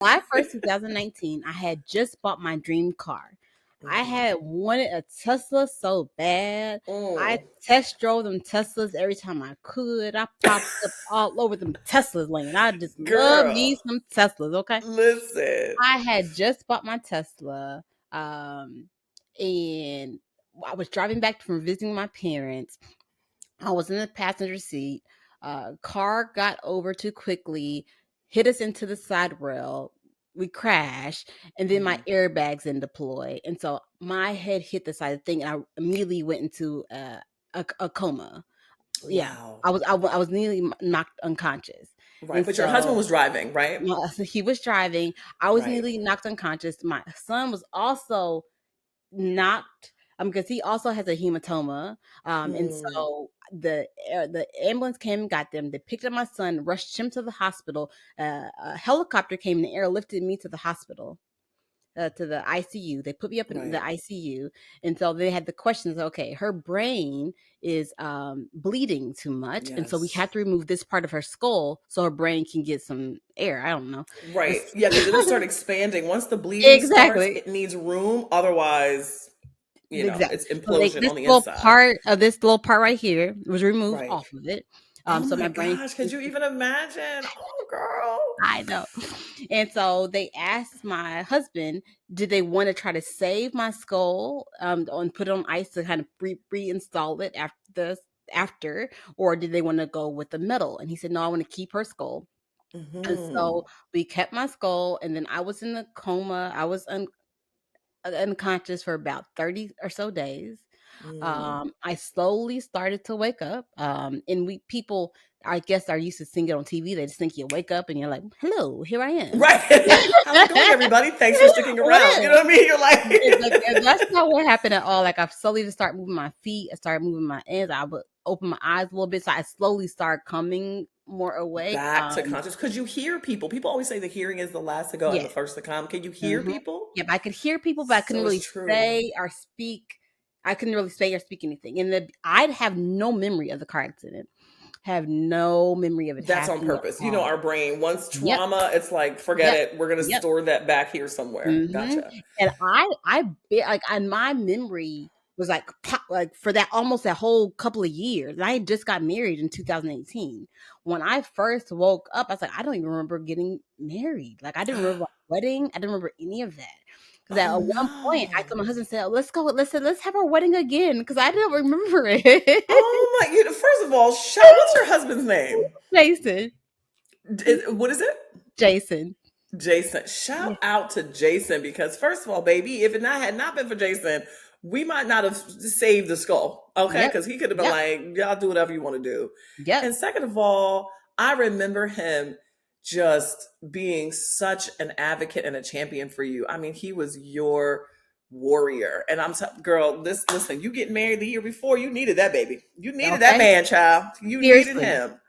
July 1st, 2019, I had just bought my dream car. I had wanted a Tesla so bad. I Mm. test drove them Teslas every time I could. I popped up all over them Teslas lane. I just love me Girl, some Teslas, okay? listen. I had just bought my Tesla, and I was driving back from visiting my parents. I was in the passenger seat. Car got over too quickly, hit us into the side rail. We crashed, and then my Mhm. airbags didn't deploy, and so my head hit the side of the thing, and I immediately went into a coma. Yeah, Wow. I was nearly knocked unconscious, Right. and But your husband so was driving, right? so he was driving. I was Right. nearly knocked unconscious. My son was also knocked because he also has a hematoma, and Mm. so the ambulance came and got them. They picked up my son, rushed him to the hospital. A helicopter came in the air, lifted me to the hospital, to the ICU. They put me up in the Right. ICU, and so they had the questions. Okay, her brain is bleeding too much, and so we Yes. have to remove this part of her skull so her brain can get some air. I don't know. Right. Yeah, because it'll start expanding. Once the bleeding starts, Exactly. it needs room. Otherwise, Exactly. it's So like implosion this on the little inside. part of this little part right here was removed Right. off of it. Oh So my my brain, gosh, could you even imagine? Oh, girl. I know. And so they asked my husband, did they want to try to save my skull, and put it on ice to kind of reinstall it after, or did they want to go with the metal? And he said, no, I want to keep her skull. And so Hmm. we kept my skull, and then I was in a coma. I was unconscious for about 30 or so days. Mm. I slowly started to wake up. And we people, I guess, are used to seeing it on TV. They just think you wake up and you're like, "Hello, here I am." Right. How's it going, everybody? Thanks for sticking What around. You know is? what I mean? You're Like, like, and that's not what happened at all. Like I slowly just started moving my feet. I started moving my hands. I would open my eyes a little bit, so I slowly started coming more awake. back to conscious because you hear people. People always say the hearing is the last to go and Yeah. the first to come. Can you hear Hmm. people? Yep, I could hear people, but I couldn't So it's really true. say or speak. I couldn't really say or speak anything. And I'd have no memory of the car accident. Have no memory of it That's on happening at purpose. You know, all. our brain, once Yep, trauma, it's like, forget yep, it. We're going to yep. store that back here somewhere. Mhm. Gotcha. And my memory was like pop, like for that almost that whole couple of years. I had just got married in 2018. When I first woke up, I was like, I don't even remember getting married. Like I didn't remember my wedding. I didn't remember any of that. Because Oh at one point, I no. told my husband, "said Let's go. Let's have our wedding again." Because I didn't remember it. Oh my, first of all, shout, what's your husband's name? Jason, What is it? Jason. Jason. Shout Yeah. out to Jason because first of all, baby, if had not been for Jason, we might not have saved the skull. Okay, Yep. because he could have been Yep. like, y'all do whatever you want to do. Yep. And second of all, I remember him just being such an advocate and a champion for you. I mean, he was your warrior. And girl, listen, you getting married the year before, you needed that baby. You needed that Okay. man, child. You needed Seriously. him.